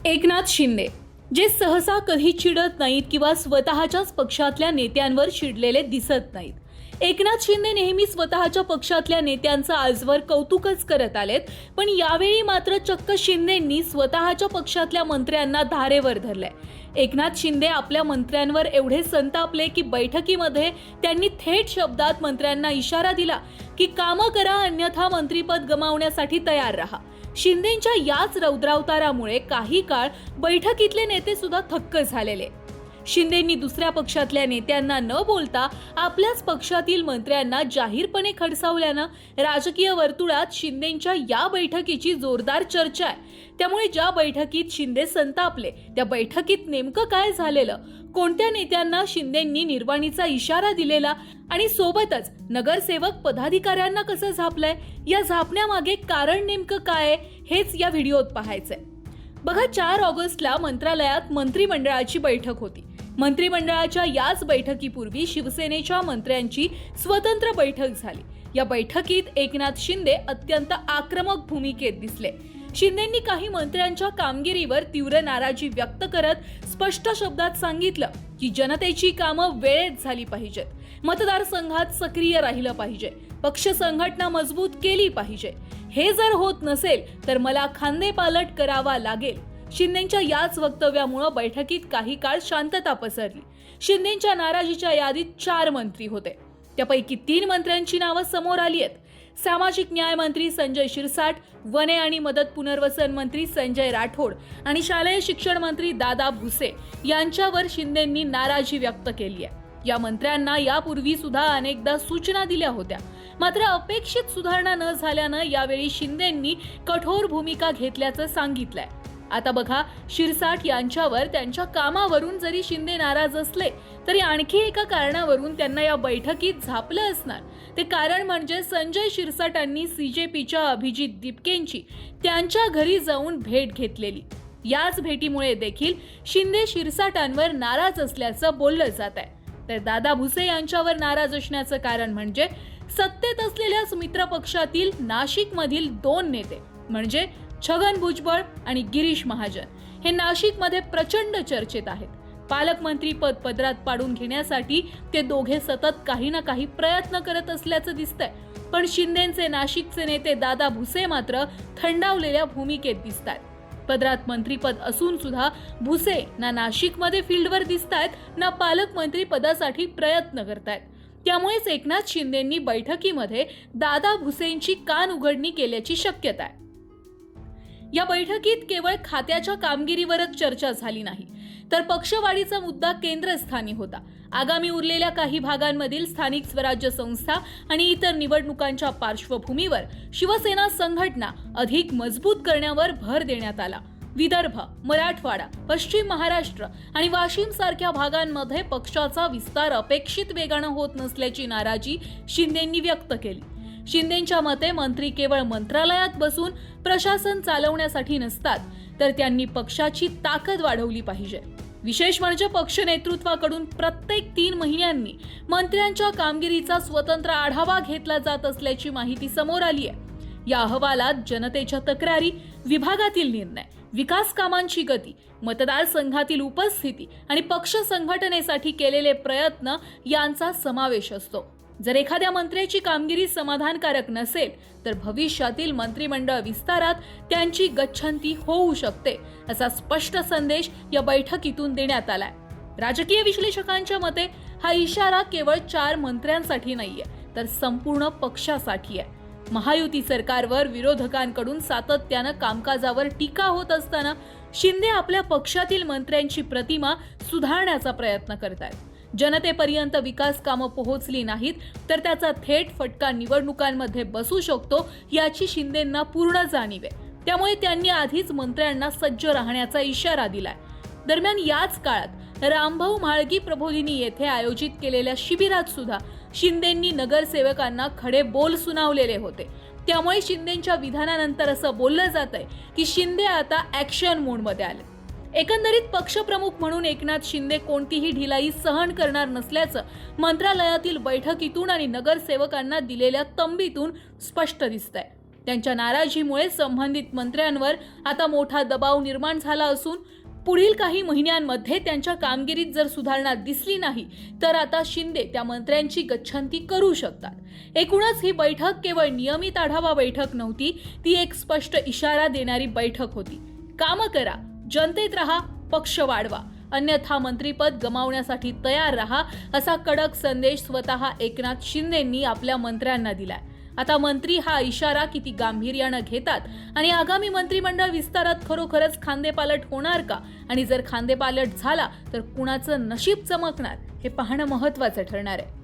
एकनाथ शिंदे जे सहसा कधी चिडत नाहीत किंवा स्वतःच्याच पक्षातल्या नेत्यांवर चिडलेले दिसत नाहीत. एकनाथ शिंदे नेहमी स्वतःच्या पक्षातल्या नेत्यांचं आजवर कौतुकच करत आलेत, पण यावेळी मात्र चक्क शिंदेंनी स्वतःच्या पक्षातल्या मंत्र्यांना धारेवर धरलंय. एकनाथ शिंदे आपल्या मंत्र्यांवर एवढे संतापले की बैठकीमध्ये त्यांनी थेट शब्दात मंत्र्यांना इशारा दिला की कामं करा, अन्यथा मंत्रीपद गमावण्यासाठी तयार राहा. शिंदेंच्या याच रौद्रावतारामुळे काही काळ बैठकीतले नेते सुद्धा थक्क झालेले. शिंदेंनी दुसऱ्या पक्षातल्या नेत्यांना न बोलता आपल्याच पक्षातील मंत्र्यांना जाहीरपणे खडसावल्यानं राजकीय वर्तुळात शिंदेंच्या या बैठकीची जोरदार चर्चा आहे. त्यामुळे ज्या बैठकीत शिंदे संतापले त्या बैठकीत नेमकं काय झालेलं, कोणत्या नेत्यांना शिंदेंनी निर्वाणीचा इशारा दिलेला आणि सोबतच नगरसेवक पदाधिकाऱ्यांना कसं झापलंय, या झापण्यामागे कारण नेमकं काय हेच या व्हिडिओत पाहायचंय. बघा, 4 ऑगस्टला मंत्रालयात मंत्रिमंडळाची बैठक होती. मंत्रिमंडळाच्या याच बैठकीपूर्वी शिवसेनेच्या मंत्र्यांची स्वतंत्र बैठक झाली. या बैठकीत एकनाथ शिंदे अत्यंत आक्रमक भूमिकेत दिसले. शिंदेंनी काही मंत्र्यांच्या कामगिरीवर तीव्र नाराजी व्यक्त करत स्पष्ट शब्दात सांगितलं की जनतेची कामं वेळेत झाली पाहिजेत, मतदारसंघात सक्रिय राहिलं पाहिजे, पक्ष संघटना मजबूत केली पाहिजे. हे जर होत नसेल तर मला खांदेपालट करावा लागेल. शिंदेंच्या याच वक्तव्यामुळे बैठकीत काही काळ शांतता पसरली. शिंदेंच्या नाराजीच्या यादीत 4 मंत्री होते. त्यापैकी 3 मंत्र्यांची नावं समोर आली आहेत. सामाजिक न्याय मंत्री संजय शिरसाट, वने आणि मदत पुनर्वसन मंत्री संजय राठोड आणि शालेय शिक्षण मंत्री दादा भुसे यांच्यावर शिंदेंनी नाराजी व्यक्त केली आहे. या मंत्र्यांना यापूर्वी सुद्धा अनेकदा सूचना दिल्या होत्या, मात्र अपेक्षित सुधारणा न झाल्यानं यावेळी शिंदेंनी कठोर भूमिका घेतल्याचं सांगितलंय. आता बघा, शिरसाट यांच्यावर त्यांच्या कामावरून जरी शिंदे नाराज असले तरी आणखी एका कारणावरून त्यांना या बैठकीत झापलं असणार. ते कारण म्हणजे संजय शिरसाटांनी सीजेपीच्या अभिजित दिपकेंची त्यांच्या घरी जाऊन भेट घेतलेली. याच भेटीमुळे देखील शिंदे शिरसाटांवर नाराज असल्याचं बोललं जात आहे. तर दादा भुसे यांच्यावर नाराज असण्याचं कारण म्हणजे सत्तेत असलेल्या मित्र पक्षातील नाशिकमधील 2 नेते म्हणजे छगन भुजबळ आणि गिरीश महाजन हे नाशिकमध्ये प्रचंड चर्चेत आहेत. पालकमंत्री पद पदरात पाडून घेण्यासाठी ते दोघे सतत काही ना काही प्रयत्न करत असल्याचं दिसतंय. पण शिंदेंचे नाशिकचे नेते दादा भुसे मात्र थंडावलेल्या भूमिकेत दिसतात. पदरात मंत्रीपद असून सुद्धा भुसे ना नाशिकमध्ये फील्डवर दिसतायत ना पालकमंत्री पदासाठी प्रयत्न करतायत. त्यामुळेच एकनाथ शिंदेंनी बैठकीमध्ये दादा भुसेंची कान उघडणी केल्याची शक्यता आहे. या बैठकीत केवळ खात्याच्या कामगिरीवरच चर्चा झाली नाही, तर पक्षवाढीचा मुद्दा केंद्रस्थानी होता. आगामी उरलेल्या काही भागांमधील स्थानिक स्वराज्य संस्था आणि इतर निवडणुकांच्या पार्श्वभूमीवर शिवसेना संघटना अधिक मजबूत करण्यावर भर देण्यात आला. विदर्भ, मराठवाडा, पश्चिम महाराष्ट्र आणि वाशिम सारख्या भागांमध्ये पक्षाचा विस्तार अपेक्षित वेगानं होत नसल्याची नाराजी शिंदेंनी व्यक्त केली. शिंदेंच्या मते मंत्री केवळ मंत्रालयात बसून प्रशासन चालवण्यासाठी नसतात, तर त्यांनी पक्षाची ताकद वाढवली पाहिजे. विशेष म्हणजे पक्ष नेतृत्वाकडून प्रत्येक 3 महिन्यांनी मंत्र्यांच्या कामगिरीचा स्वतंत्र आढावा घेतला जात असल्याची माहिती समोर आली आहे. या अहवालात जनतेच्या तक्रारी, विभागातील निर्णय, विकास कामांची गती, मतदारसंघातील उपस्थिती आणि पक्ष संघटनेसाठी केलेले प्रयत्न यांचा समावेश असतो. जर एखाद्या मंत्र्याची कामगिरी समाधानकारक नसेल तर भविष्यातील मंत्रिमंडळ विस्तारात त्यांची गच्छंती होऊ शकते, असा स्पष्ट संदेश या बैठकीतून देण्यात आलाय. राजकीय विश्लेषकांच्या मते हा इशारा केवळ 4 मंत्र्यांसाठी नाहीये, तर संपूर्ण पक्षासाठी आहे. महायुती सरकारवर विरोधकांकडून सातत्यानं कामकाजावर टीका होत असताना शिंदे आपल्या पक्षातील मंत्र्यांची प्रतिमा सुधारण्याचा प्रयत्न करतायत. जनतेपर्यंत विकास कामं पोहोचली नाहीत तर त्याचा थेट फटका निवडणुकांमध्ये बसू शकतो, याची शिंदेंना पूर्ण जाणीव आहे. त्यामुळे त्यांनी आधीच मंत्र्यांना सज्ज राहण्याचा इशारा दिलाय. दरम्यान याच काळात रामभाऊ म्हाळगी प्रबोधिनी येथे आयोजित केलेल्या शिबिरात सुद्धा शिंदेंनी नगरसेवकांना खडे बोल सुनावलेले होते. त्यामुळे शिंदेंच्या विधानानंतर असं बोललं जातंय की शिंदे आता ऍक्शन मोडमध्ये आले. एकंदरीत पक्षप्रमुख म्हणून एकनाथ शिंदे कोणतीही ढिलाई सहन करणार नसल्याचं मंत्रालयातील बैठकीतून आणि नगरसेवकांना दिलेल्या तंबीतून स्पष्ट दिसतंय. त्यांच्या नाराजीमुळे संबंधित मंत्र्यांवर आता मोठा दबाव निर्माण झाला असून पुढील काही महिन्यांमध्ये त्यांच्या कामगिरीत जर सुधारणा दिसली नाही तर आता शिंदे त्या मंत्र्यांची गच्छंती करू शकतात। एकूणच ही बैठक केवळ नियमित आढावा बैठक नव्हती, ती एक स्पष्ट इशारा देणारी बैठक होती। कामं करा, जनतेत राहा, पक्ष वाढवा, अन्यथा मंत्रीपद गमावण्यासाठी तयार रहा, असा कडक संदेश स्वतः एकनाथ शिंदेंनी आपल्या मंत्र्यांना दिलाय। आता मंत्री हा इशारा किती गांभीर्यानं घेतात आणि आगामी मंत्रिमंडळ विस्तारात खरोखरच खांदेपालट होणार का, आणि जर खांदेपालट झाला तर कुणाचं नशीब चमकणार हे पाहणं महत्त्वाचं ठरणार आहे।